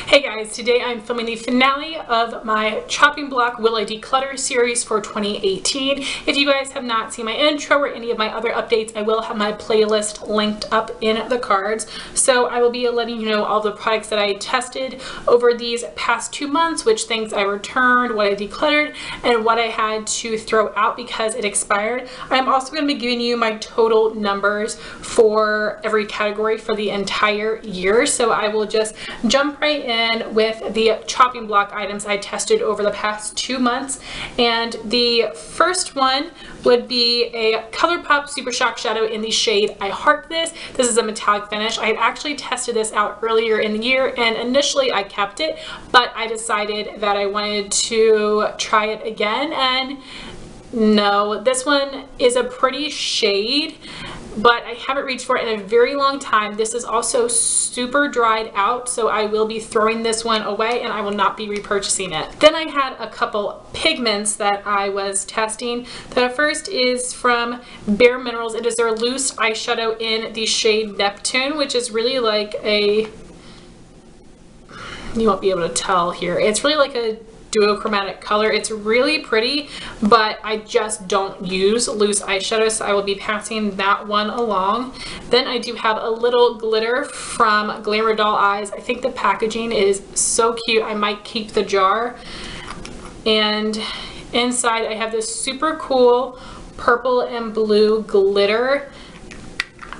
Hey guys, today I'm filming the finale of my chopping block Will I Declutter series for 2018. If you guys have not seen my intro or any of my other updates, I will have my playlist linked up in the cards. So I will be letting you know all the products that I tested over these past 2 months, which things I returned, what I decluttered, and what I had to throw out because it expired. I'm also going to be giving you my total numbers for every category for the entire year. So I will just jump right in with the chopping block items I tested over the past 2 months. And the first one would be a ColourPop Super Shock Shadow in the shade I Heart This. This is a metallic finish. I had actually tested this out earlier in the year and initially I kept it, but I decided that I wanted to try it again, and no, this one is a pretty shade, but I haven't reached for it in a very long time. This is also super dried out, so I will be throwing this one away and I will not be repurchasing it. Then I had a couple pigments that I was testing. The first is from Bare Minerals. It is their loose eyeshadow in the shade Neptune, which is really like a, you won't be able to tell here, it's really like a duochromatic color. It's really pretty, but I just don't use loose eyeshadow, so I will be passing that one along. Then I do have a little glitter from Glamour Doll Eyes. I think the packaging is so cute. I might keep the jar. And inside I have this super cool purple and blue glitter.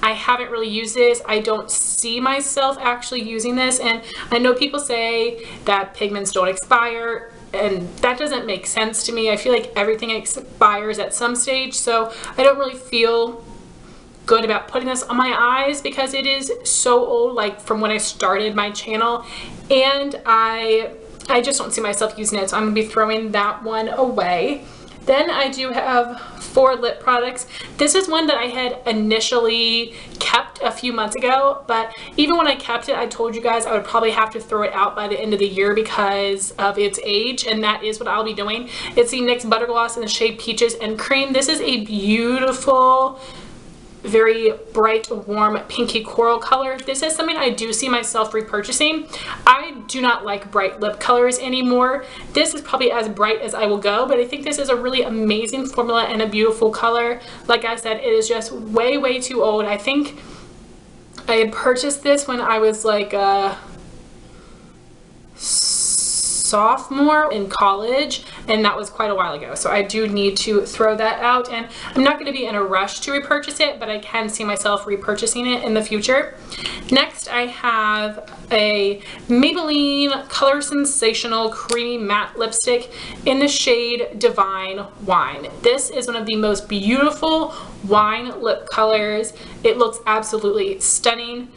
I haven't really used this. I don't see myself actually using this, and I know people say that pigments don't expire, and that doesn't make sense to me. I feel like everything expires at some stage, so I don't really feel good about putting this on my eyes because it is so old, like from when I started my channel, and I just don't see myself using it, so I'm gonna be throwing that one away. Then I do have 4 lip products. This is one that I had initially kept a few months ago, but even when I kept it, I told you guys I would probably have to throw it out by the end of the year because of its age, and that is what I'll be doing. It's the NYX Butter Gloss in the shade Peaches and Cream. This is a beautiful, very bright, warm, pinky coral color. This is something I do see myself repurchasing. I do not like bright lip colors anymore. This is probably as bright as I will go, but I think this is a really amazing formula and a beautiful color. Like I said, it is just way, way too old. I think I had purchased this when I was like a sophomore in college, and that was quite a while ago, so I do need to throw that out, and I'm not going to be in a rush to repurchase it, but I can see myself repurchasing it in the future. Next I have a Maybelline Color Sensational Creamy Matte Lipstick in the shade Divine Wine. This is one of the most beautiful wine lip colors. It looks absolutely stunning.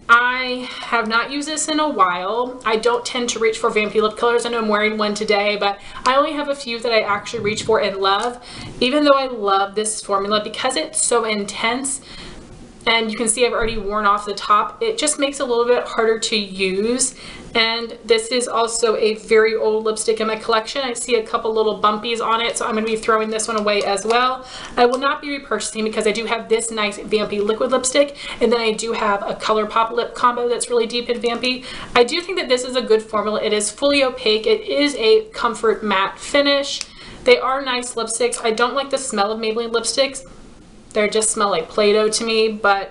I have not used this in a while. I don't tend to reach for vampy lip colors. I know I'm wearing one today, but I only have a few that I actually reach for and love. Even though I love this formula, because it's so intense, and you can see I've already worn off the top, it just makes it a little bit harder to use. And this is also a very old lipstick in my collection. I see a couple little bumpies on it, so I'm going to be throwing this one away as well. I will not be repurchasing because I do have this nice vampy liquid lipstick, and then I do have a ColourPop lip combo that's really deep and vampy. I do think that this is a good formula. It is fully opaque. It is a comfort matte finish. They are nice lipsticks. I don't like the smell of Maybelline lipsticks. They just smell like Play-Doh to me, but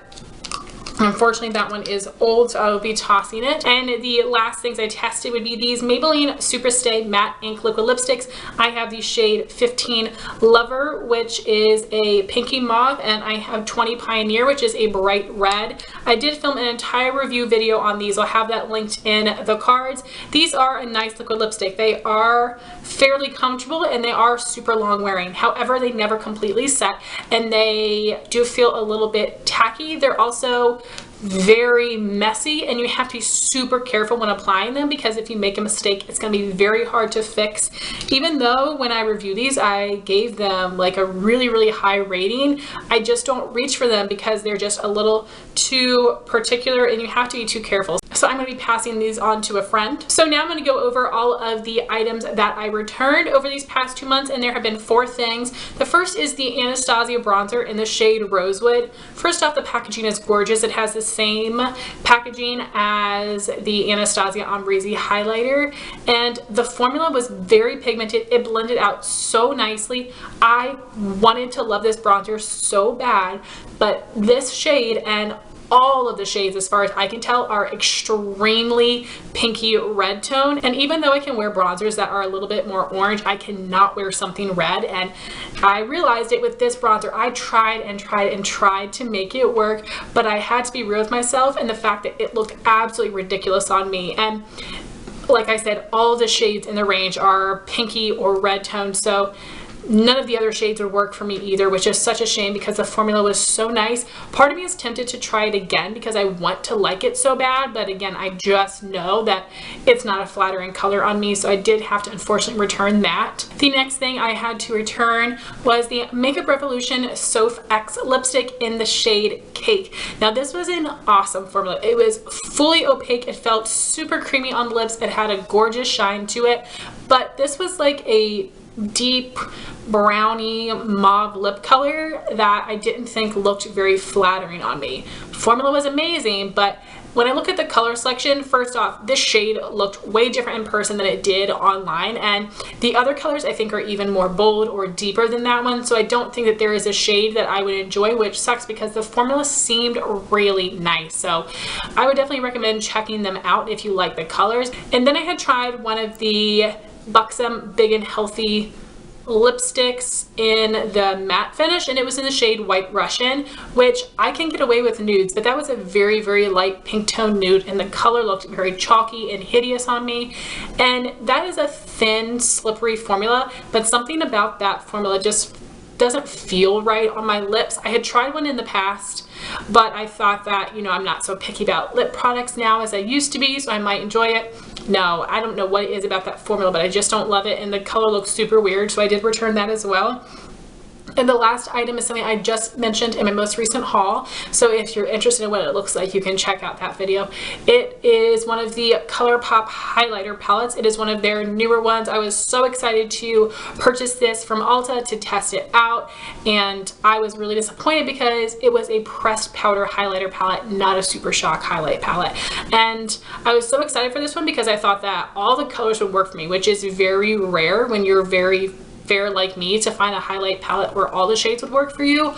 unfortunately that one is old, so I will be tossing it. And the last things I tested would be these Maybelline Superstay Matte Ink Liquid Lipsticks. I have the shade 15 Lover, which is a pinky mauve, and I have 20 Pioneer, which is a bright red. I did film an entire review video on these. I'll have that linked in the cards. These are a nice liquid lipstick. They are fairly comfortable and they are super long wearing. However, they never completely set, and they do feel a little bit tacky. They're also very messy, and you have to be super careful when applying them because if you make a mistake, it's going to be very hard to fix. Even though when I review these, I gave them like a really, really high rating, I just don't reach for them because they're just a little too particular and you have to be too careful. So I'm going to be passing these on to a friend. So now I'm going to go over all of the items that I returned over these past 2 months, and there have been 4 things. The first is the Anastasia bronzer in the shade Rosewood. First off, the packaging is gorgeous. It has the same packaging as the Anastasia Ombrezi highlighter, and the formula was very pigmented. It blended out so nicely. I wanted to love this bronzer so bad, but this shade and all of the shades, as far as I can tell, are extremely pinky red tone. And even though I can wear bronzers that are a little bit more orange, I cannot wear something red. And I realized it with this bronzer. I tried and tried and tried to make it work, but I had to be real with myself, and the fact that it looked absolutely ridiculous on me. And like I said, all the shades in the range are pinky or red tone, so none of the other shades would work for me either, which is such a shame because the formula was so nice. Part of me is tempted to try it again because I want to like it so bad, but again, I just know that it's not a flattering color on me, so I did have to unfortunately return that. The next thing I had to return was the Makeup Revolution SophX lipstick in the shade Cake. Now this was an awesome formula. It was fully opaque. It felt super creamy on the lips. It had a gorgeous shine to it, but this was like a deep brownie mauve lip color that I didn't think looked very flattering on me. Formula was amazing, but when I look at the color selection, first off, this shade looked way different in person than it did online, and the other colors I think are even more bold or deeper than that one, so I don't think that there is a shade that I would enjoy, which sucks because the formula seemed really nice. So I would definitely recommend checking them out if you like the colors. And then I had tried one of the Buxom Big and Healthy lipsticks in the matte finish, and it was in the shade White Russian, which I can get away with nudes, but that was a very, very light pink tone nude, and the color looked very chalky and hideous on me. And that is a thin, slippery formula, but something about that formula just doesn't feel right on my lips. I had tried one in the past, but I thought that, you know, I'm not so picky about lip products now as I used to be, so I might enjoy it. No, I don't know what it is about that formula, but I just don't love it, and the color looks super weird, so I did return that as well. And the last item is something I just mentioned in my most recent haul, so if you're interested in what it looks like, you can check out that video. It is one of the ColourPop highlighter palettes. It is one of their newer ones. I was so excited to purchase this from Ulta to test it out, and I was really disappointed because it was a pressed powder highlighter palette, not a Super Shock highlight palette. And I was so excited for this one because I thought that all the colors would work for me, which is very rare when you're very fair like me to find a highlight palette where all the shades would work for you.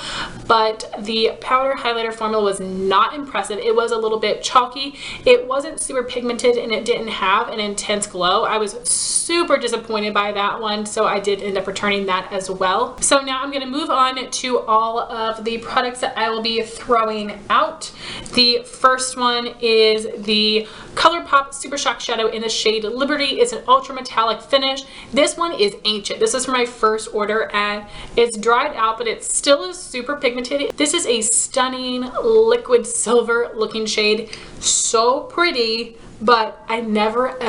But the powder highlighter formula was not impressive. It was a little bit chalky. It wasn't super pigmented, and it didn't have an intense glow. I was super disappointed by that one, so I did end up returning that as well. So now I'm going to move on to all of the products that I will be throwing out. The first one is the ColourPop Super Shock Shadow in the shade Liberty. It's an ultra metallic finish. This one is ancient. This is from my first order, and it's dried out, but it still is super pigmented. This is a stunning liquid silver looking shade. So pretty, but I never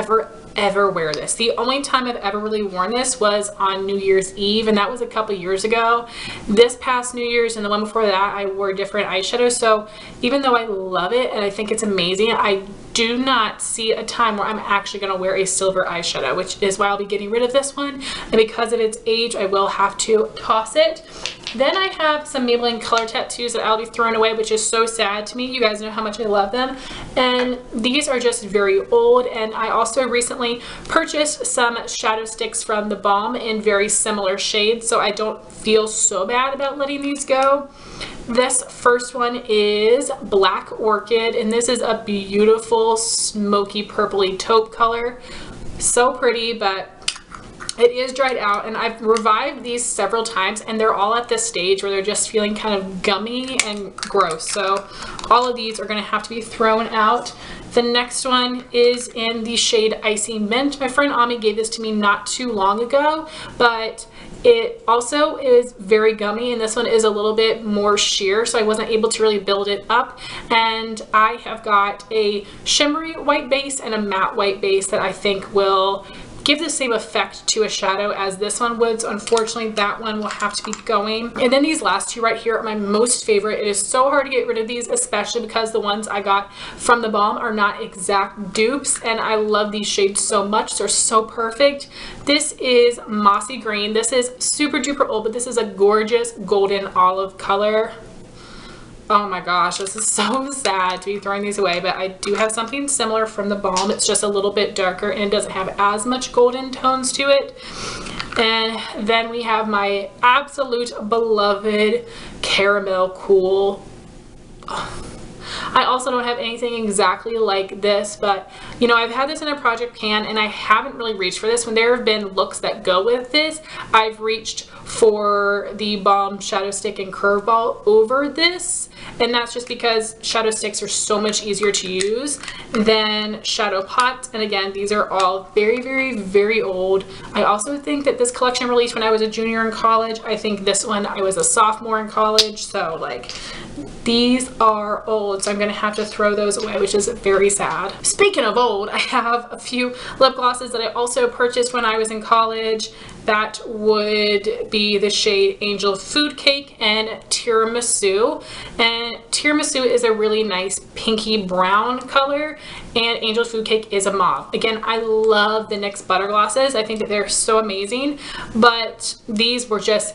ever wear this. The only time I've ever really worn this was on New Year's Eve, and that was a couple years ago. This past New Year's and the one before that, I wore different eyeshadows, so even though I love it and I think it's amazing, I do not see a time where I'm actually going to wear a silver eyeshadow, which is why I'll be getting rid of this one, and because of its age, I will have to toss it. Then I have some Maybelline color tattoos that I'll be throwing away, which is so sad to me. You guys know how much I love them. And these are just very old. And I also recently purchased some shadow sticks from the Balm in very similar shades, so I don't feel so bad about letting these go. This first one is Black Orchid, and this is a beautiful smoky purpley taupe color. So pretty, but it is dried out, and I've revived these several times, and they're all at this stage where they're just feeling kind of gummy and gross. So all of these are going to have to be thrown out. The next one is in the shade Icy Mint. My friend Ami gave this to me not too long ago, but it also is very gummy, and this one is a little bit more sheer, so I wasn't able to really build it up. And I have got a shimmery white base and a matte white base that I think will give the same effect to a shadow as this one would. So unfortunately, that one will have to be going. And then these last two right here are my most favorite. It is so hard to get rid of these, especially because the ones I got from the balm are not exact dupes, and I love these shades so much. They're so perfect. This is Mossy Green. This is super duper old, but this is a gorgeous golden olive color. Oh my gosh, this is so sad to be throwing these away, but I do have something similar from the balm. It's just a little bit darker and it doesn't have as much golden tones to it. And then we have my absolute beloved Caramel Cool. I also don't have anything exactly like this, but you know, I've had this in a project pan and I haven't really reached for this. When there have been looks that go with this, I've reached for the Balm Shadow Stick and Curveball over this, and that's just because shadow sticks are so much easier to use than shadow pots. And again, these are all very, very, very old. I also think that this collection released when I was a junior in college. I think this one I was a sophomore in college, so like these are old, so I'm gonna have to throw those away, which is very sad. Speaking of old, I have a few lip glosses that I also purchased when I was in college. That would be the shade Angel Food Cake and Tiramisu. And Tiramisu is a really nice pinky brown color, and Angel Food Cake is a mauve. Again, I love the NYX butter glosses. I think that they're so amazing, but these were just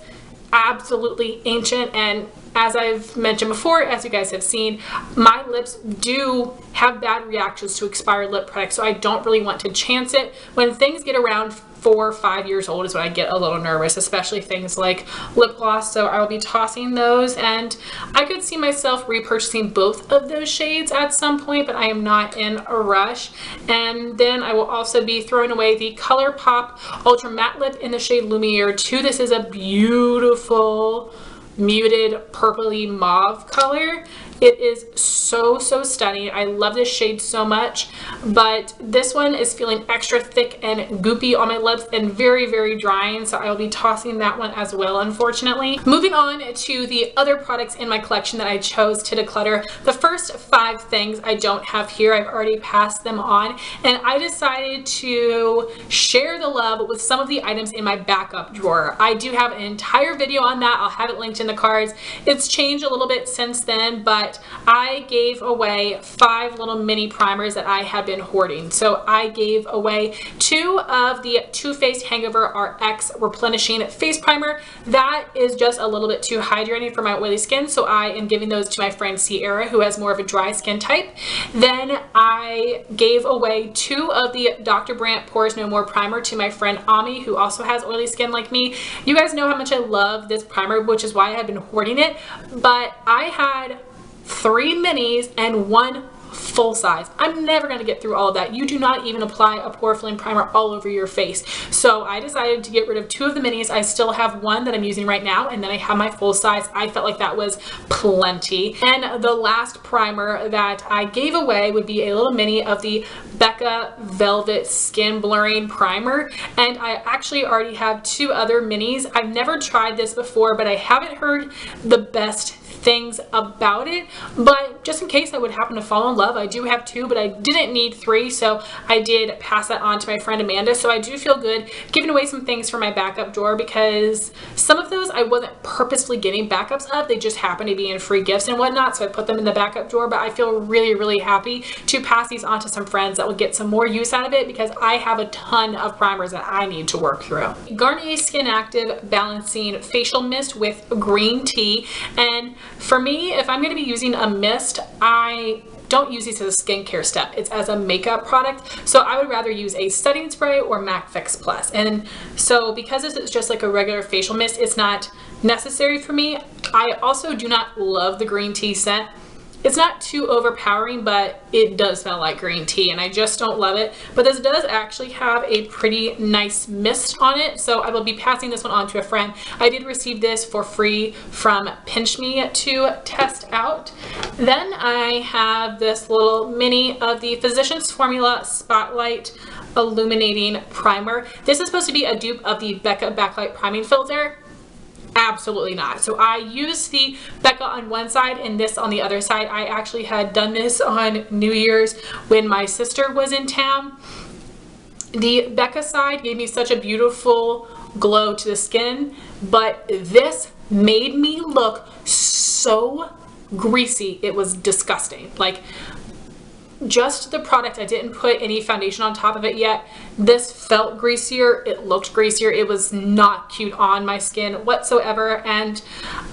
absolutely ancient. And as I've mentioned before, as you guys have seen, my lips do have bad reactions to expired lip products, so I don't really want to chance it. When things get around 4 or 5 years old is when I get a little nervous, especially things like lip gloss, so I will be tossing those. And I could see myself repurchasing both of those shades at some point, but I am not in a rush. And then I will also be throwing away the ColourPop Ultra Matte Lip in the shade Lumiere 2. This is a beautiful muted purpley mauve color. It is so stunning. I love this shade so much, but this one is feeling extra thick and goopy on my lips and very, very drying, so I will be tossing that one as well, unfortunately. Moving on to the other products in my collection that I chose to declutter. The first 5 things I don't have here. I've already passed them on, and I decided to share the love with some of the items in my backup drawer. I do have an entire video on that. I'll have it linked in the cards. It's changed a little bit since then, but I gave away 5 little mini primers that I had been hoarding. So I gave away 2 of the Too Faced Hangover RX Replenishing Face Primer. That is just a little bit too hydrating for my oily skin, so I am giving those to my friend Sierra, who has more of a dry skin type. Then I gave away 2 of the Dr. Brandt Pores No More Primer to my friend Ami, who also has oily skin like me. You guys know how much I love this primer, which is why I have been hoarding it, but I had 3 minis and 1 full size. I'm never going to get through all of that. You do not even apply a pore filling primer all over your face. So I decided to get rid of 2 of the minis. I still have 1 that I'm using right now, and then I have my full size. I felt like that was plenty. And the last primer that I gave away would be a little mini of the Becca Velvet Skin Blurring Primer. And I actually already have 2 other minis. I've never tried this before, but I haven't heard the best things about it, but just in case I would happen to fall in love, I do have 2, but I didn't need 3, so I did pass that on to my friend Amanda. So I do feel good giving away some things from my backup drawer, because some of those I wasn't purposefully getting backups of, they just happen to be in free gifts and whatnot, so I put them in the backup drawer. But I feel really happy to pass these on to some friends that will get some more use out of it, because I have a ton of primers that I need to work through. Garnier Skin Active Balancing Facial Mist with green tea. And for me, if I'm going to be using a mist, I don't use these as a skincare step. It's as a makeup product. So I would rather use a setting spray or MAC Fix Plus. And so because this is just like a regular facial mist, it's not necessary for me. I also do not love the green tea scent. It's not too overpowering, but it does smell like green tea, and I just don't love it. But this does actually have a pretty nice mist on it, so I will be passing this one on to a friend. I did receive this for free from Pinch Me to test out. Then I have this little mini of the Physicians Formula Spotlight Illuminating Primer. This is supposed to be a dupe of the Becca Backlight Priming Filter. Absolutely not. So I used the Becca on one side and this on the other side. I actually had done this on New Year's when my sister was in town. The Becca side gave me such a beautiful glow to the skin, but this made me look so greasy. It was disgusting. Like, just the product, I didn't put any foundation on top of it yet. This felt greasier, it looked greasier, it was not cute on my skin whatsoever, and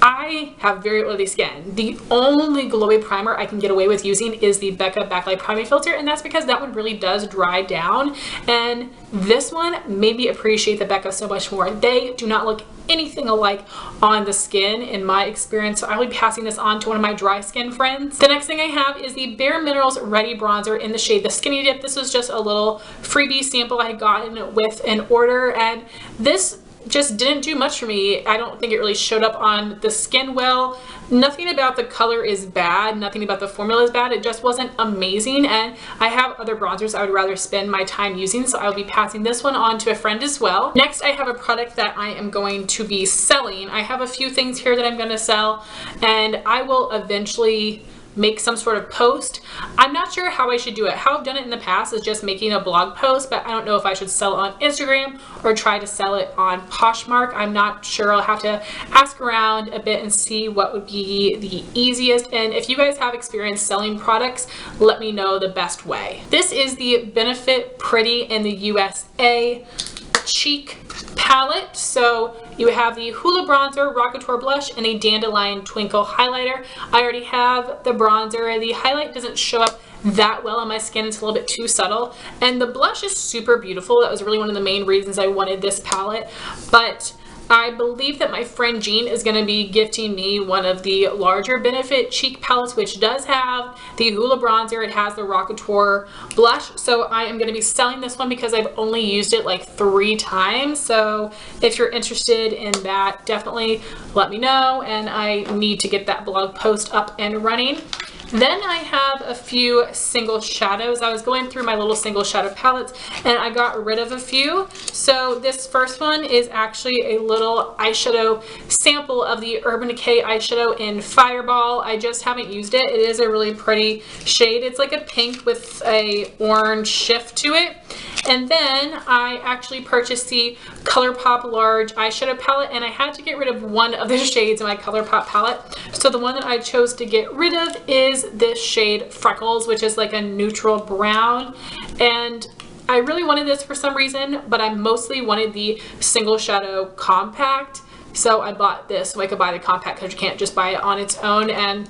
I have very oily skin. The only glowy primer I can get away with using is the Becca Backlight Priming Filter, and that's because that one really does dry down, and this one made me appreciate the Becca so much more. They do not look anything alike on the skin in my experience, so I will be passing this on to one of my dry skin friends. The next thing I have is the Bare Minerals Ready Bronzer in the shade The Skinny Dip. This was just a little freebie sample I had gotten with an order, and this just didn't do much for me. I don't think it really showed up on the skin well. Nothing about the color is bad, nothing about the formula is bad, it just wasn't amazing, and I have other bronzers I would rather spend my time using, so I'll be passing this one on to a friend as well. Next, I have a product that I am going to be selling. I have a few things here that I'm going to sell, and I will eventually make some sort of post. I'm not sure how I should do it. How I've done it in the past is just making a blog post, but I don't know if I should sell it on Instagram or try to sell it on Poshmark. I'm not sure. I'll have to ask around a bit and see what would be the easiest. And if you guys have experience selling products, let me know the best way. This is the Benefit Pretty in the USA Cheek palette. So you have the Hoola Bronzer, Rockateur Blush, and a Dandelion Twinkle Highlighter. I already have the bronzer. The highlight doesn't show up that well on my skin. It's a little bit too subtle. And the blush is super beautiful. That was really one of the main reasons I wanted this palette. But I believe that my friend Jean is going to be gifting me one of the larger Benefit cheek palettes, which does have the Hoola bronzer. It has the Rockateur blush. So I am going to be selling this one because I've only used it like 3 times. So if you're interested in that, definitely let me know. And I need to get that blog post up and running. Then I have a few single shadows. I was going through my little single shadow palettes and I got rid of a few. So this first one is actually a little eyeshadow sample of the Urban Decay eyeshadow in Fireball. I just haven't used it. It is a really pretty shade. It's like a pink with a orange shift to it. And then I actually purchased the ColourPop large eyeshadow palette, and I had to get rid of one of the shades in my ColourPop palette. So the one that I chose to get rid of is this shade Freckles, which is like a neutral brown. And I really wanted this for some reason, but I mostly wanted the single shadow compact. So I bought this so I could buy the compact because you can't just buy it on its own. And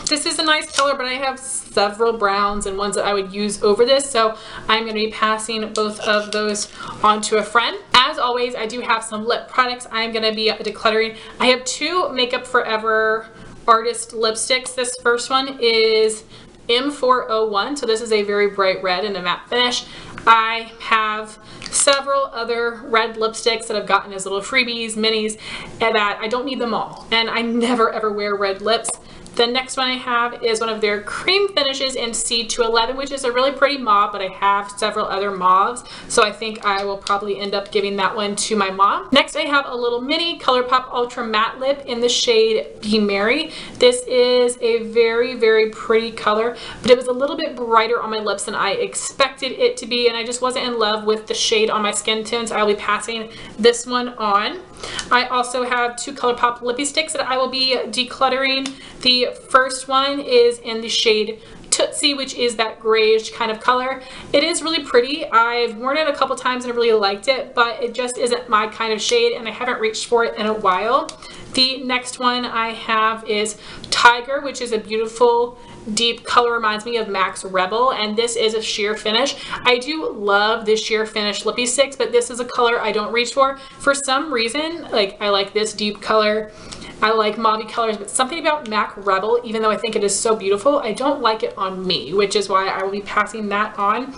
this is a nice color, but I have several browns and ones that I would use over this, so I'm going to be passing both of those on to a friend. As always, I do have some lip products I'm going to be decluttering. I have 2 Makeup Forever Artist lipsticks. This first one is M401, so this is a very bright red and a matte finish. I have several other red lipsticks that I've gotten as little freebies, minis, and that I don't need them all, and I never ever wear red lips. The next one I have is one of their cream finishes in C211, which is a really pretty mauve, but I have several other mauves, so I think I will probably end up giving that one to my mom. Next I have a little mini ColourPop Ultra Matte Lip in the shade Be Merry. This is a very, very pretty color, but it was a little bit brighter on my lips than I expected it to be, and I just wasn't in love with the shade on my skin tone, so I'll be passing this one on. I also have 2 ColourPop lippy sticks that I will be decluttering. The first one is in the shade Tootsie, which is that grayish kind of color. It is really pretty. I've worn it a couple times and I really liked it, but it just isn't my kind of shade and I haven't reached for it in a while. The next one I have is Tiger, which is a beautiful deep color, reminds me of Max Rebel, and this is a sheer finish. I do love the sheer finish lippy sticks, but this is a color I don't reach for. For some reason, like I like this deep color, I like mauve colors, but something about Mac Rebel, even though I think it is so beautiful, I don't like it on me, which is why I will be passing that on.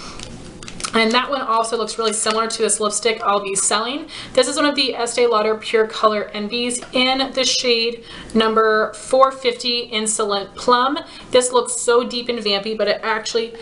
And that one also looks really similar to this lipstick I'll be selling. This is one of the Estee Lauder Pure Color Envies in the shade number 450 Insolent Plum. This looks so deep and vampy, but it actually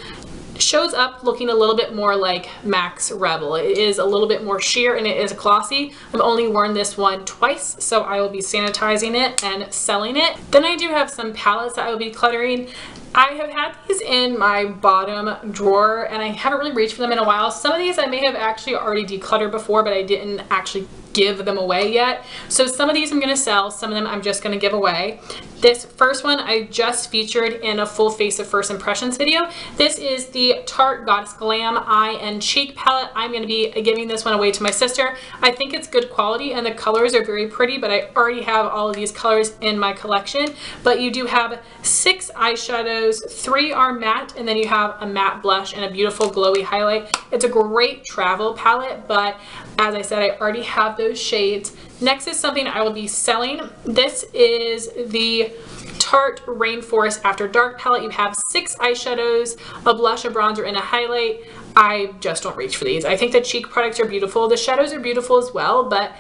shows up looking a little bit more like Max Rebel. It is a little bit more sheer and it is glossy. I've only worn this one twice, so I will be sanitizing it and selling it. Then I do have some palettes that I will be decluttering. I have had these in my bottom drawer and I haven't really reached for them in a while. Some of these I may have actually already decluttered before, but I didn't actually give them away yet. So some of these I'm going to sell, some of them I'm just going to give away. This first one I just featured in a full face of first impressions video. This is the Tarte Goddess Glam Eye and Cheek palette. I'm going to be giving this one away to my sister. I think it's good quality and the colors are very pretty, but I already have all of these colors in my collection. But you do have 6 eyeshadows, 3 are matte, and then you have a matte blush and a beautiful glowy highlight. It's a great travel palette, but as I said, I already have those shades. Next is something I will be selling. This is the Tarte Rainforest After Dark palette. You have 6 eyeshadows, a blush, a bronzer, and a highlight. I just don't reach for these. I think the cheek products are beautiful. The shadows are beautiful as well, but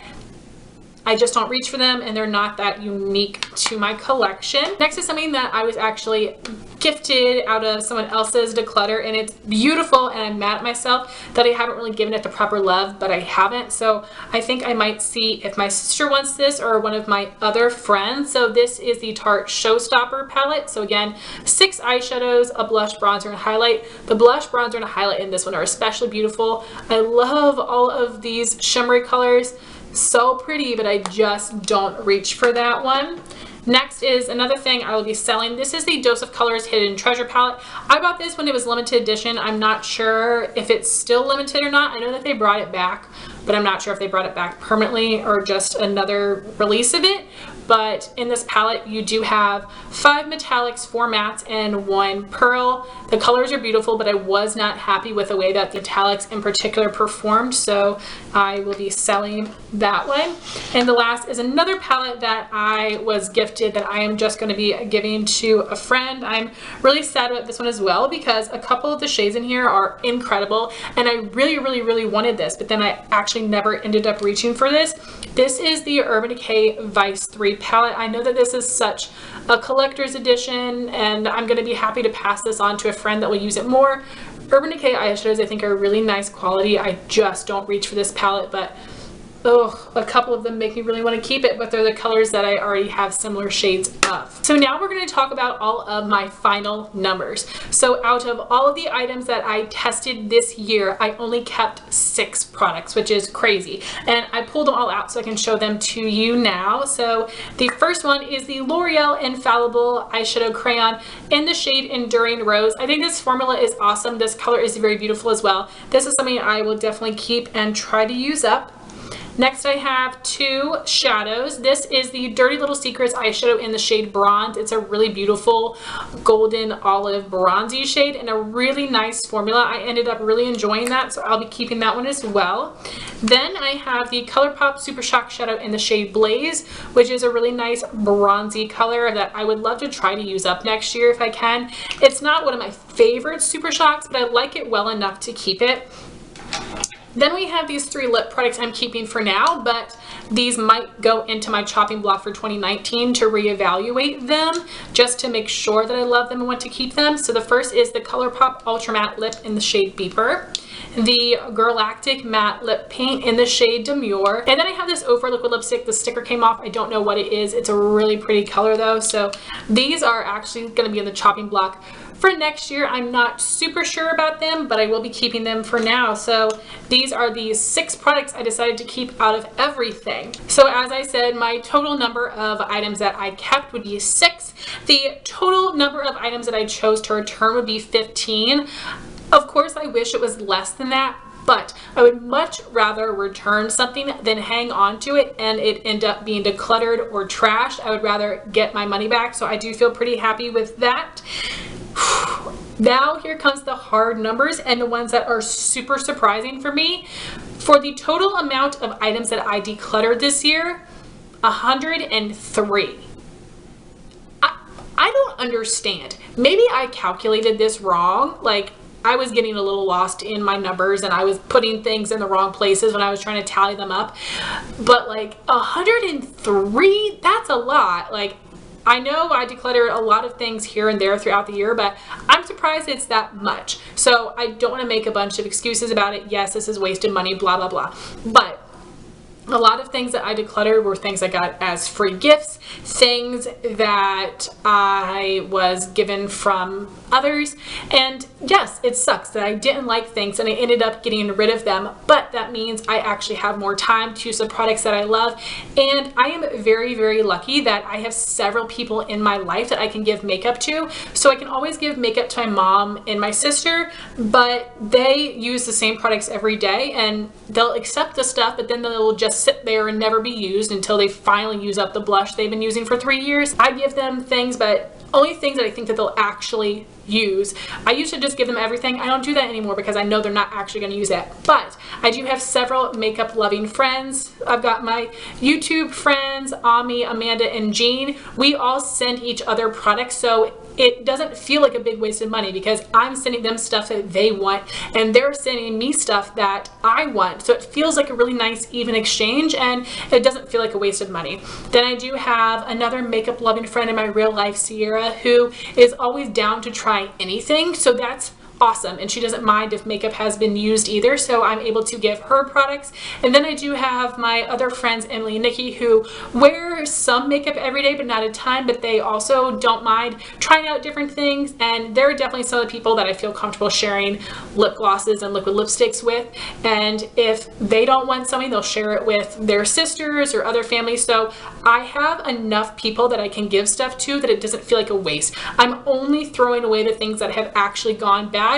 I just don't reach for them and they're not that unique to my collection. Next is something that I was actually gifted out of someone else's Declutter, and it's beautiful, and I'm mad at myself that I haven't really given it the proper love, but I haven't. So I think I might see if my sister wants this or one of my other friends. So this is the Tarte Showstopper palette. So again, 6 eyeshadows, a blush, bronzer, and highlight. The blush, bronzer, and highlight in this one are especially beautiful. I love all of these shimmery colors. So pretty, but I just don't reach for that one. Next is another thing I will be selling. This is the Dose of Colors Hidden Treasure palette. I bought this when it was limited edition. I'm not sure if it's still limited or not. I know that they brought it back, but I'm not sure if they brought it back permanently or just another release of it. But in this palette, you do have 5 metallics, 4 mattes, and 1 pearl. The colors are beautiful, but I was not happy with the way that the metallics in particular performed, so I will be selling that one. And the last is another palette that I was gifted that I am just going to be giving to a friend. I'm really sad about this one as well because a couple of the shades in here are incredible, and I really wanted this, but then I actually never ended up reaching for this. This is the Urban Decay Vice 3 palette. I know that this is such a collector's edition, and I'm going to be happy to pass this on to a friend that will use it more. Urban Decay eyeshadows I think are really nice quality. I just don't reach for this palette, but oh, a couple of them make me really want to keep it, but they're the colors that I already have similar shades of. So now we're going to talk about all of my final numbers. So out of all of the items that I tested this year, I only kept 6 products, which is crazy. And I pulled them all out so I can show them to you now. So the first one is the L'Oreal Infallible Eyeshadow Crayon in the shade Enduring Rose. I think this formula is awesome. This color is very beautiful as well. This is something I will definitely keep and try to use up. Next I have 2 shadows. This is the Dirty Little Secrets eyeshadow in the shade Bronze. It's a really beautiful golden olive bronzy shade and a really nice formula. I ended up really enjoying that, so I'll be keeping that one as well. Then I have the ColourPop Super Shock shadow in the shade Blaze, which is a really nice bronzy color that I would love to try to use up next year if I can. It's not one of my favorite Super Shocks, but I like it well enough to keep it. Then we have these 3 lip products I'm keeping for now, but these might go into my chopping block for 2019 to reevaluate them, just to make sure that I love them and want to keep them. So the first is the ColourPop Ultra Matte Lip in the shade Beeper, the Galactic Matte Lip Paint in the shade Demure, and then I have this Ofra liquid lipstick. The sticker came off. I don't know what it is. It's a really pretty color though, so these are actually going to be in the chopping block for next year. I'm not super sure about them, but I will be keeping them for now. So these are the 6 products I decided to keep out of everything. So as I said, my total number of items that I kept would be 6. The total number of items that I chose to return would be 15. Of course, I wish it was less than that, but I would much rather return something than hang on to it and it end up being decluttered or trashed. I would rather get my money back, so I do feel pretty happy with that. Now here comes the hard numbers and the ones that are super surprising for me. For the total amount of items that I decluttered this year, 103. I don't understand. Maybe I calculated this wrong. Like, I was getting a little lost in my numbers and I was putting things in the wrong places when I was trying to tally them up. But like 103, that's a lot. Like, I know I decluttered a lot of things here and there throughout the year, but I'm surprised it's that much. So I don't want to make a bunch of excuses about it. Yes, this is wasted money, blah, blah, blah. But A lot of things that I decluttered were things I got as free gifts, things that I was given from others. And yes, it sucks that I didn't like things and I ended up getting rid of them, but that means I actually have more time to use the products that I love. And I am very, very lucky that I have several people in my life that I can give makeup to. So I can always give makeup to my mom and my sister, but they use the same products every day and they'll accept the stuff, but then they'll just sit there and never be used until they finally use up the blush they've been using for 3 years. I give them things, but only things that I think that they'll actually use. I used to just give them everything. I don't do that anymore because I know they're not actually going to use it. But I do have several makeup loving friends. I've got my YouTube friends, Ami, Amanda, and Jean. We all send each other products, so it doesn't feel like a big waste of money because I'm sending them stuff that they want and they're sending me stuff that I want. So it feels like a really nice even exchange and it doesn't feel like a waste of money. Then I do have another makeup loving friend in my real life, Sierra, who is always down to try anything. So that's awesome, and she doesn't mind if makeup has been used either, so I'm able to give her products. And then I do have my other friends, Emily and Nikki, who wear some makeup every day but not a ton, but they also don't mind trying out different things, and they're definitely some of the people that I feel comfortable sharing lip glosses and liquid lipsticks with. And if they don't want something, they'll share it with their sisters or other families. So I have enough people that I can give stuff to that it doesn't feel like a waste. I'm only throwing away the things that have actually gone bad.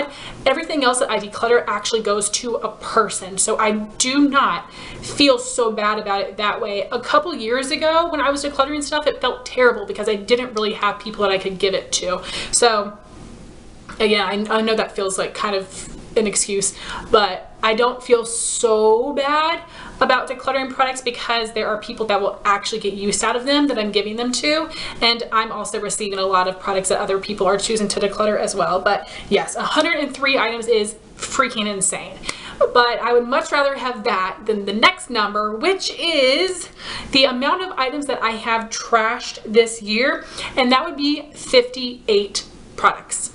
Everything else that I declutter actually goes to a person, so I do not feel so bad about it that way. A couple years ago when I was decluttering stuff, it felt terrible because I didn't really have people that I could give it to. So again, I know that feels like kind of an excuse, but I don't feel so bad about decluttering products because there are people that will actually get use out of them that I'm giving them to, and I'm also receiving a lot of products that other people are choosing to declutter as well. But yes, 103 items is freaking insane. But I would much rather have that than the next number, which is the amount of items that I have trashed this year, and that would be 58 products.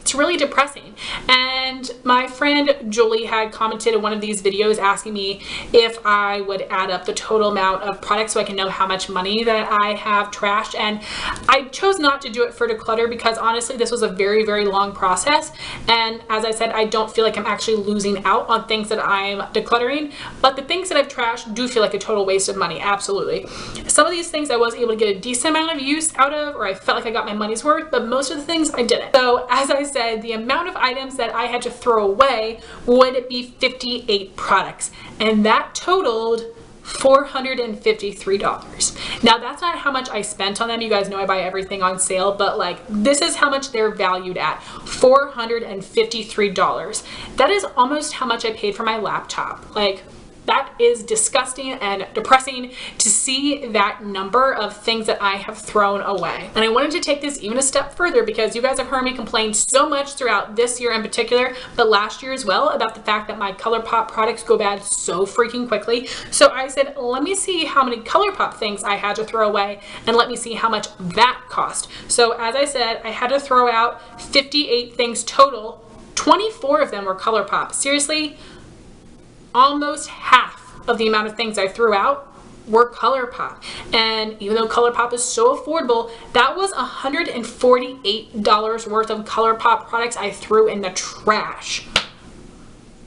It's really depressing. And my friend Julie had commented in one of these videos asking me if I would add up the total amount of products so I can know how much money that I have trashed. And I chose not to do it for declutter because honestly this was a very, very long process. And as I said, I don't feel like I'm actually losing out on things that I'm decluttering, but the things that I've trashed do feel like a total waste of money, absolutely. Some of these things I was able to get a decent amount of use out of, or I felt like I got my money's worth, but most of the things I didn't. So as I said, the amount of items that I had to throw away would be 58 products, and that totaled $453. Now that's not how much I spent on them. You guys know I buy everything on sale, but like this is how much they're valued at, $453. That is almost how much I paid for my laptop. Like, that is disgusting and depressing to see that number of things that I have thrown away. And I wanted to take this even a step further because you guys have heard me complain so much throughout this year in particular, but last year as well, about the fact that my ColourPop products go bad so freaking quickly. So I said, let me see how many ColourPop things I had to throw away and let me see how much that cost. So as I said, I had to throw out 58 things total. 24 of them were ColourPop. Seriously, almost half of the amount of things I threw out were ColourPop. And even though ColourPop is so affordable, that was $148 worth of ColourPop products I threw in the trash.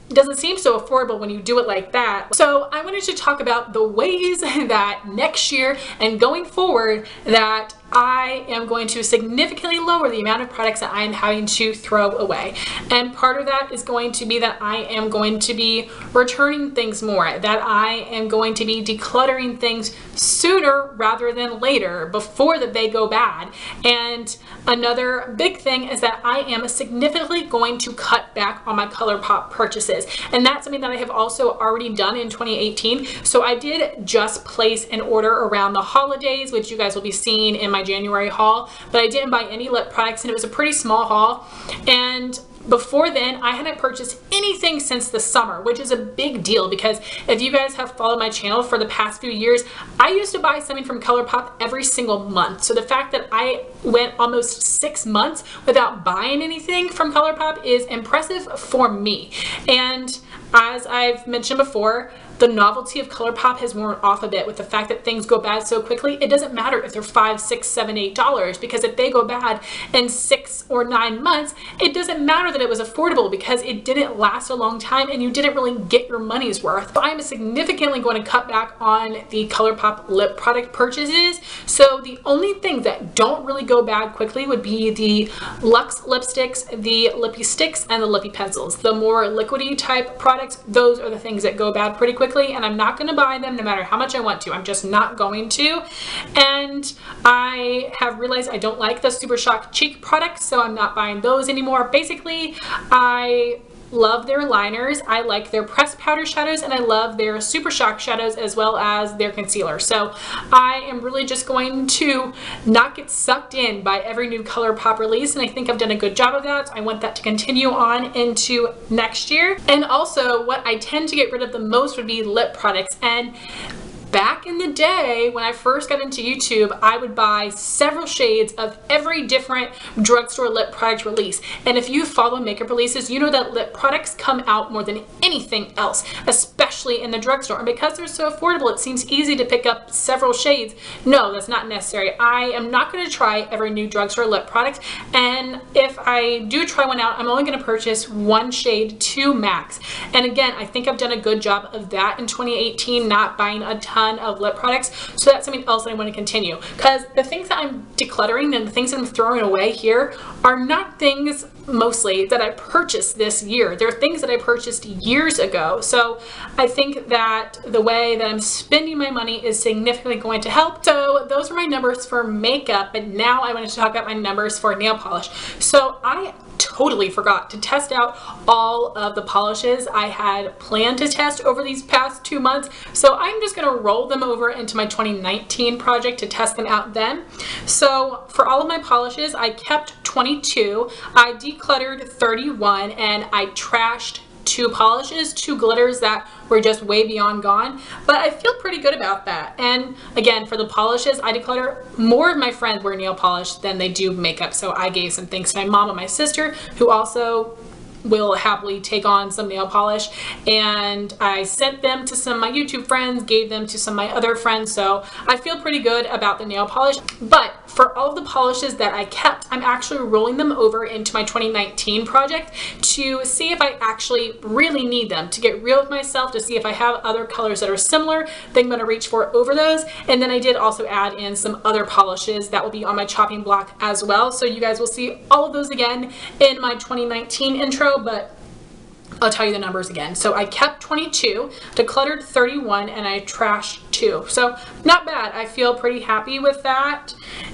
It doesn't seem so affordable when you do it like that. So I wanted to talk about the ways that next year and going forward that I am going to significantly lower the amount of products that I am having to throw away. And part of that is going to be that I am going to be returning things more, that I am going to be decluttering things sooner rather than later, before that they go bad. And another big thing is that I am significantly going to cut back on my ColourPop purchases. And that's something that I have also already done in 2018. So I did just place an order around the holidays, which you guys will be seeing in my January haul, but I didn't buy any lip products and it was a pretty small haul. And before then, I hadn't purchased anything since the summer, which is a big deal because if you guys have followed my channel for the past few years, I used to buy something from ColourPop every single month. So the fact that I went almost 6 months without buying anything from ColourPop is impressive for me. And as I've mentioned before, the novelty of ColourPop has worn off a bit with the fact that things go bad so quickly. It doesn't matter if they're $5, $6, $7, $8, because if they go bad in 6 or 9 months, it doesn't matter that it was affordable because it didn't last a long time and you didn't really get your money's worth. So I'm significantly going to cut back on the ColourPop lip product purchases. So the only things that don't really go bad quickly would be the Luxe lipsticks, the lippy sticks, and the lippy pencils. The more liquidy type products, those are the things that go bad pretty quickly, and I'm not going to buy them no matter how much I want to. I'm just not going to. And I have realized I don't like the Super Shock cheek products, so I'm not buying those anymore. Basically, I love their liners, I like their pressed powder shadows, and I love their Super Shock shadows as well as their concealer. So I am really just going to not get sucked in by every new ColourPop release, and I think I've done a good job of that. I want that to continue on into next year. And also what I tend to get rid of the most would be lip products. And back in the day, when I first got into YouTube, I would buy several shades of every different drugstore lip product release. And if you follow makeup releases, you know that lip products come out more than anything else, especially in the drugstore. And because they're so affordable, it seems easy to pick up several shades. No, that's not necessary. I am not going to try every new drugstore lip product. And if I do try one out, I'm only going to purchase one shade to max. And again, I think I've done a good job of that in 2018, not buying a ton of lip products. So that's something else that I want to continue, because the things that I'm decluttering and the things that I'm throwing away here are not things mostly that I purchased this year. They're things that I purchased years ago. So I think that the way that I'm spending my money is significantly going to help. So those are my numbers for makeup, but now I wanted to talk about my numbers for nail polish. So I totally forgot to test out all of the polishes I had planned to test over these past 2 months. So I'm just going to roll them over into my 2019 project to test them out then. So for all of my polishes, I kept 22, I decluttered 31, and I trashed 2 polishes, 2 glitters that were just way beyond gone, but I feel pretty good about that. And again, for the polishes I declutter, more of my friends wear nail polish than they do makeup, so I gave some things to my mom and my sister, who also will happily take on some nail polish, and I sent them to some of my YouTube friends, gave them to some of my other friends, so I feel pretty good about the nail polish. But for all of the polishes that I kept, I'm actually rolling them over into my 2019 project to see if I actually really need them, to get real with myself, to see if I have other colors that are similar, then I'm going to reach for over those. And then I did also add in some other polishes that will be on my chopping block as well, so you guys will see all of those again in my 2019 intro, but I'll tell you the numbers again. So I kept 22, decluttered 31, and I trashed 2. So not bad. I feel pretty happy with that.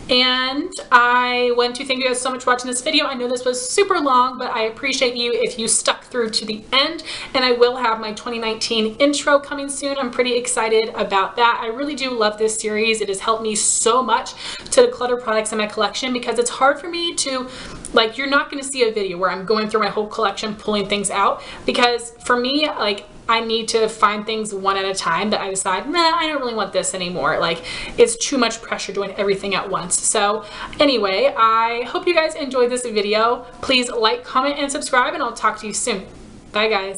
And I want to thank you guys so much for watching this video. I know this was super long, but I appreciate you if you stuck through to the end. And I will have my 2019 intro coming soon. I'm pretty excited about that. I really do love this series. It has helped me so much to declutter products in my collection, because it's hard for me to, like, you're not going to see a video where I'm going through my whole collection pulling things out, because for me, like, I need to find things one at a time that I decide, nah, I don't really want this anymore. Like, it's too much pressure doing everything at once. So anyway, I hope you guys enjoyed this video. Please like, comment, and subscribe, and I'll talk to you soon. Bye guys.